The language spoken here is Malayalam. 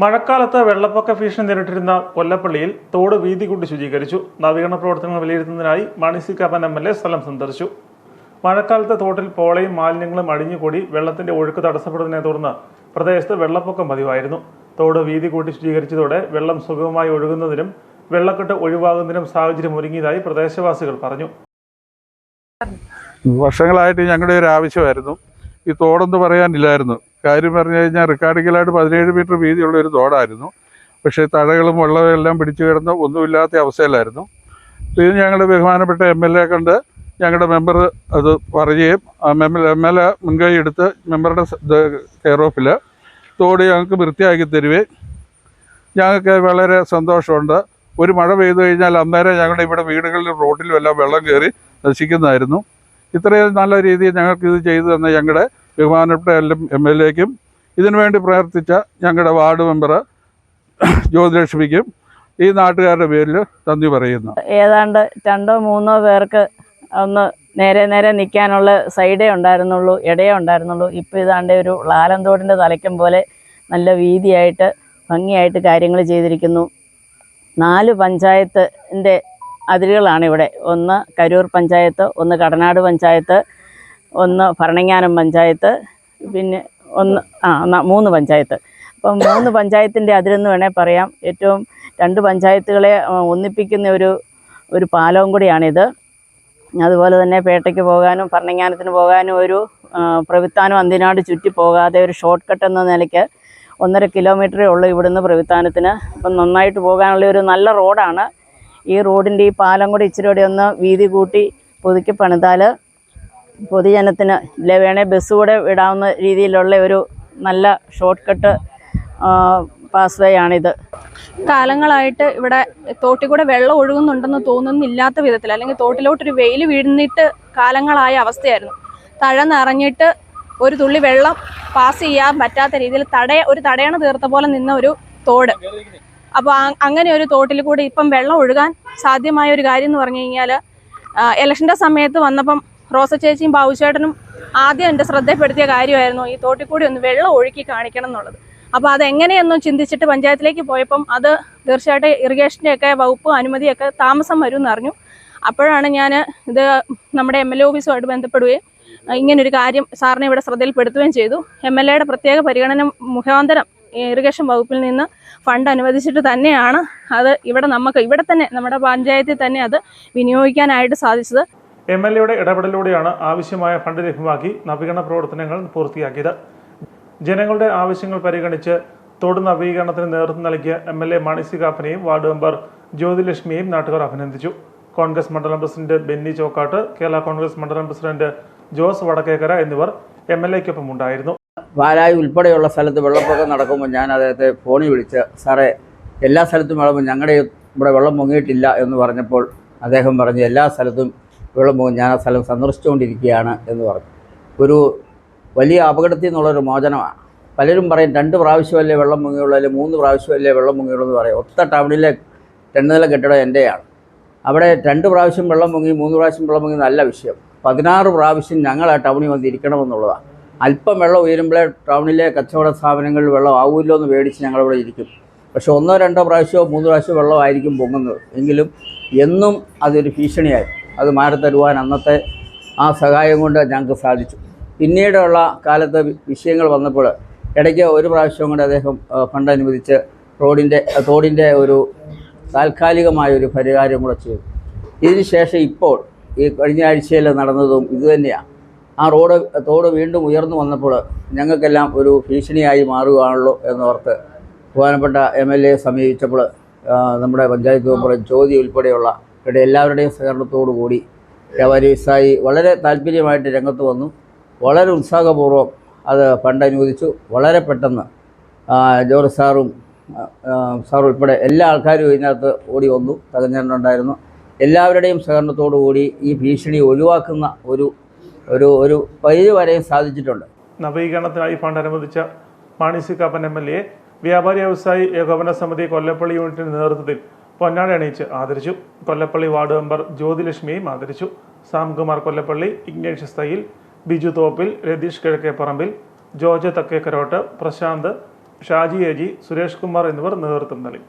മഴക്കാലത്ത് വെള്ളപ്പൊക്ക ഭീഷണി നേരിട്ടിരുന്ന കൊല്ലപ്പള്ളിയിൽ തോട് വീതി കൂട്ടി ശുചീകരിച്ചു. നവീകരണ പ്രവർത്തനങ്ങൾ വിലയിരുത്തുന്നതിനായി മാണി സി കാപ്പൻ MLA സ്ഥലം സന്ദർശിച്ചു. മഴക്കാലത്ത് തോട്ടിൽ പോളയും മാലിന്യങ്ങളും അടിഞ്ഞുകൂടി വെള്ളത്തിന്റെ ഒഴുക്ക് തടസ്സപ്പെടുന്നതിനെ തുടർന്ന് പ്രദേശത്ത് വെള്ളപ്പൊക്കം പതിവായിരുന്നു. തോട് വീതി കൂട്ടി ശുചീകരിച്ചതോടെ വെള്ളം സുഗമമായി ഒഴുകുന്നതിനും വെള്ളക്കെട്ട് ഒഴിവാകുന്നതിനും സാഹചര്യം ഒരുങ്ങിയതായി പ്രദേശവാസികൾ പറഞ്ഞു. വർഷങ്ങളായിട്ട് ഞങ്ങളുടെ ഒരു ആവശ്യമായിരുന്നു. ഈ തോടെന്ന് പറയാനില്ലായിരുന്നു. കാര്യം പറഞ്ഞു കഴിഞ്ഞാൽ റിക്കാർഡിക്കലായിട്ട് 17 മീറ്റർ വീതിയുള്ള ഒരു തോടായിരുന്നു. പക്ഷേ തഴകളും വെള്ളവും എല്ലാം പിടിച്ചു കിടന്ന് ഒന്നുമില്ലാത്ത അവസ്ഥയിലായിരുന്നു. ഇത് ഞങ്ങളുടെ ബഹുമാനപ്പെട്ട MLA കണ്ട് ഞങ്ങളുടെ മെമ്പർ അത് പറയുകയും MLA മുൻകൈ എടുത്ത് മെമ്പറുടെ കെയർ ഓഫിൽ തോട് ഞങ്ങൾക്ക് വൃത്തിയാക്കി തരുകയും ഞങ്ങൾക്ക് വളരെ സന്തോഷമുണ്ട്. ഒരു മഴ പെയ്തു കഴിഞ്ഞാൽ അന്നേരം ഞങ്ങളുടെ ഇവിടെ വീടുകളിലും റോഡിലും എല്ലാം വെള്ളം കയറി നശിക്കുന്നതായിരുന്നു. ഇത്രയും നല്ല രീതിയിൽ ഞങ്ങൾക്കിത് ചെയ്തു തന്ന ഞങ്ങളുടെ ബഹുമാനപ്പെട്ട MLAക്കും ഇതിനുവേണ്ടി പ്രവർത്തിച്ച ഞങ്ങളുടെ വാർഡ് മെമ്പർ ജ്യോതിലക്ഷ്മിക്കും ഈ നാട്ടുകാരുടെ പേരിൽ നന്ദി പറയുന്നു. ഏതാണ്ട് 2-3 പേർക്ക് ഒന്ന് നേരെ നിൽക്കാനുള്ള സൈഡേ ഉണ്ടായിരുന്നുള്ളൂ, ഇടയേ ഉണ്ടായിരുന്നുള്ളൂ. ഇപ്പോൾ ഇതാണ്ട് ഒരു ലാലന്തോടിൻ്റെ തലയ്ക്കും പോലെ നല്ല വീതിയായിട്ട് ഭംഗിയായിട്ട് കാര്യങ്ങൾ ചെയ്തിരിക്കുന്നു. 4 പഞ്ചായത്തിൻ്റെ അതിരുകളാണ് ഇവിടെ. ഒന്ന് കരൂർ പഞ്ചായത്ത്, ഒന്ന് കടനാട് പഞ്ചായത്ത്, ഒന്ന് ഭരണങ്ങാനം പഞ്ചായത്ത്, പിന്നെ 3 പഞ്ചായത്ത്. അപ്പം 3 പഞ്ചായത്തിൻ്റെ അതിരെന്ന് വേണേൽ പറയാം. ഏറ്റവും 2 പഞ്ചായത്തുകളെ ഒന്നിപ്പിക്കുന്ന ഒരു പാലവും കൂടിയാണിത്. അതുപോലെ തന്നെ പേട്ടയ്ക്ക് പോകാനും ഭരണങ്ങാനത്തിന് പോകാനും ഒരു പ്രവിത്താനം അന്തിനാട് ചുറ്റി പോകാതെ ഒരു ഷോർട്ട് കട്ട് എന്ന നിലയ്ക്ക് 1.5 കിലോമീറ്ററേ ഉള്ളൂ ഇവിടുന്ന് പ്രവിത്താനത്തിന്. അപ്പം നന്നായിട്ട് പോകാനുള്ള ഒരു നല്ല റോഡാണ്. ഈ റോഡിൻ്റെ ഈ പാലം കൂടി ഇച്ചിരി കൂടി ഒന്ന് വീതി കൂട്ടി പുതുക്കി പണിതാൽ പൊതുജനത്തിന് ഇല്ല വേണേൽ ബസ് കൂടെ വിടാവുന്ന രീതിയിലുള്ള ഒരു നല്ല ഷോർട്ട് കട്ട് പാസ് വേ ആണിത്. കാലങ്ങളായിട്ട് ഇവിടെ തോട്ടിൽ കൂടെ വെള്ളം ഒഴുകുന്നുണ്ടെന്ന് തോന്നുന്നില്ലാത്ത വിധത്തിൽ, അല്ലെങ്കിൽ തോട്ടിലോട്ടൊരു വെയിൽ വീഴുന്നിട്ട് കാലങ്ങളായ അവസ്ഥയായിരുന്നു. തഴ നിറഞ്ഞിട്ട് ഒരു തുള്ളി വെള്ളം പാസ് ചെയ്യാൻ പറ്റാത്ത രീതിയിൽ ഒരു തടയണ തീർത്ത പോലെ നിന്ന ഒരു തോട്. അപ്പോൾ അങ്ങനെ ഒരു തോട്ടിൽ കൂടി ഇപ്പം വെള്ളം ഒഴുകാൻ സാധ്യമായ ഒരു കാര്യം എന്ന് പറഞ്ഞു കഴിഞ്ഞാൽ, ഇലക്ഷൻ്റെ സമയത്ത് വന്നപ്പം റോസ ചേച്ചിയും ബാബുചേട്ടനും ആദ്യം എൻ്റെ ശ്രദ്ധപ്പെടുത്തിയ കാര്യമായിരുന്നു ഈ തോട്ടിൽ കൂടി ഒന്ന് വെള്ളം ഒഴുക്കി കാണിക്കണം എന്നുള്ളത്. അപ്പോൾ അതെങ്ങനെയൊന്നും ചിന്തിച്ചിട്ട് പഞ്ചായത്തിലേക്ക് പോയപ്പം അത് തീർച്ചയായിട്ടും ഇറിഗേഷൻ്റെയൊക്കെ വകുപ്പ് അനുമതിയൊക്കെ താമസം വരും എന്നറിഞ്ഞു. അപ്പോഴാണ് ഞാൻ ഇത് നമ്മുടെ MLA ഓഫീസുമായിട്ട് ബന്ധപ്പെടുകയും ഇങ്ങനൊരു കാര്യം സാറിനെ ഇവിടെ ശ്രദ്ധയിൽപ്പെടുത്തുകയും ചെയ്തു. MLAയുടെ പ്രത്യേക പരിഗണന മുഖാന്തരം ഇറിഗേഷൻ വകുപ്പിൽ നിന്ന് ഫണ്ട് അനുവദിച്ചിട്ട് തന്നെയാണ് അത് ഇവിടെ തന്നെ നമ്മുടെ പഞ്ചായത്തിൽ തന്നെ അത് വിനിയോഗിക്കാനായിട്ട് സാധിച്ചത്. MLAയുടെ ഇടപെടലിലൂടെയാണ് ആവശ്യമായ ഫണ്ട് ലഭ്യമാക്കി നവീകരണ പ്രവർത്തനങ്ങൾ പൂർത്തിയാക്കിയത്. ജനങ്ങളുടെ ആവശ്യങ്ങൾ പരിഗണിച്ച് തോട് നവീകരണത്തിന് നേതൃത്വം നൽകിയ MLA മാണി സി കാപ്പനെയും വാർഡ് മെമ്പർ ജ്യോതിലക്ഷ്മിയെയും നാട്ടുകാർ അഭിനന്ദിച്ചു. കോൺഗ്രസ് മണ്ഡലം പ്രസിഡന്റ് ബെന്നി ചോക്കാട്ട്, കേരള കോൺഗ്രസ് മണ്ഡലം പ്രസിഡന്റ് ജോസ് വടക്കേക്കര എന്നിവർ MLAയ്ക്കൊപ്പം ഉണ്ടായിരുന്നു. പാലായി ഉൾപ്പെടെയുള്ള സ്ഥലത്ത് വെള്ളപ്പൊക്കം നടക്കുമ്പോൾ ഞാൻ അദ്ദേഹത്തെ ഫോണിൽ വിളിച്ച്, സാറേ എല്ലാ സ്ഥലത്തും വെള്ളം, ഞങ്ങളുടെ ഇവിടെ വെള്ളം പൊങ്ങിയിട്ടില്ല എന്ന് പറഞ്ഞപ്പോൾ അദ്ദേഹം പറഞ്ഞു എല്ലാ സ്ഥലത്തും വെള്ളം പൊങ്ങും, ഞാൻ ആ സ്ഥലം സന്ദർശിച്ചുകൊണ്ടിരിക്കുകയാണ് എന്ന് പറഞ്ഞു. ഒരു വലിയ അപകടത്തിൽ നിന്നുള്ളൊരു മോചനമാണ്. പലരും പറയും 2 പ്രാവശ്യമല്ലേ വെള്ളം പൊങ്ങിയുള്ളൂ, അല്ലെങ്കിൽ 3 പ്രാവശ്യമല്ലേ വെള്ളം പൊങ്ങിയുള്ളൂ എന്ന് പറയും. ഒത്ത ടൗണിലെ 2 നില കെട്ടിടം എൻ്റെയാണ്. അവിടെ 2 പ്രാവശ്യം വെള്ളം പൊങ്ങി 3 പ്രാവശ്യം വെള്ളം പൊങ്ങി നല്ല വിഷയം. 16 പ്രാവശ്യം ഞങ്ങൾ ആ ടൗണിൽ വന്നിരിക്കണമെന്നുള്ളതാണ്. അല്പം വെള്ളം ഉയരുമ്പോഴേ ടൗണിലെ കച്ചവട സ്ഥാപനങ്ങളിൽ വെള്ളം ആവുമല്ലോ എന്ന് പേടിച്ച് ഞങ്ങളിവിടെ ഇരിക്കും. പക്ഷെ 1-2 പ്രാവശ്യമോ 3 പ്രാവശ്യമോ വെള്ളമായിരിക്കും പൊങ്ങുന്നത്. എങ്കിലും എന്നും അതൊരു ഭീഷണിയായി. അത് മാറിത്തരുവാൻ അന്നത്തെ ആ സഹായം കൊണ്ട് ഞങ്ങൾക്ക് സാധിച്ചു. പിന്നീടുള്ള കാലത്ത് വിഷയങ്ങൾ വന്നപ്പോൾ ഇടയ്ക്ക് ഒരു പ്രാവശ്യം കൊണ്ട് അദ്ദേഹം ഫണ്ട് അനുവദിച്ച് തോടിൻ്റെ ഒരു താൽക്കാലികമായൊരു പരിഹാരം കൂടെ ചെയ്തു. ഇതിന് ശേഷം ഇപ്പോൾ ഈ കഴിഞ്ഞ ആഴ്ചയിൽ നടന്നതും ഇതുതന്നെയാണ്. ആ തോട് വീണ്ടും ഉയർന്നു വന്നപ്പോൾ ഞങ്ങൾക്കെല്ലാം ഒരു ഭീഷണിയായി മാറുകയാണല്ലോ എന്നോർത്ത് ബഹുമാനപ്പെട്ട MLA സമീപിച്ചപ്പോൾ നമ്മുടെ പഞ്ചായത്ത് മെമ്പർ ജ്യോതി ഉൾപ്പെടെയുള്ള ഇവിടെ എല്ലാവരുടെയും സഹകരണത്തോടു കൂടി വ്യാപാരി വ്യവസായി വളരെ താല്പര്യമായിട്ട് രംഗത്ത് വന്നു. വളരെ ഉത്സാഹപൂർവ്വം അത് ഫണ്ട് അനുവദിച്ചു. വളരെ പെട്ടെന്ന് ജോർജ് സാറും ഉൾപ്പെടെ എല്ലാ ആൾക്കാരും ഇതിനകത്ത് ഓടി വന്നു, തകഞ്ഞിട്ടുണ്ടായിരുന്നു. എല്ലാവരുടെയും സഹകരണത്തോടു കൂടി ഈ ഭീഷണി ഒഴിവാക്കുന്ന ഒരു പരിധി വരെയും സാധിച്ചിട്ടുണ്ട്. നവീകരണത്തിനായി ഫണ്ട് അനുവദിച്ച മാണി സി കാപ്പൻ MLA വ്യാപാരി വ്യവസായി ഏകോപന സമിതി കൊല്ലപ്പള്ളി യൂണിറ്റിന്റെ നേതൃത്വത്തിൽ പൊന്നാട അണിയിച്ച് ആദരിച്ചു. കൊല്ലപ്പള്ളി വാർഡ് മെമ്പർ ജ്യോതിലക്ഷ്മിയെയും ആദരിച്ചു. Samkumar Kollappally, Ignatius Thayyil, Biju Thoppil, Ratheesh Kizhakkeparambil, George തക്കേക്കരോട്ട്, Prashant, Shaji AG, Suresh Kumar എന്നിവർ നേതൃത്വം നൽകി.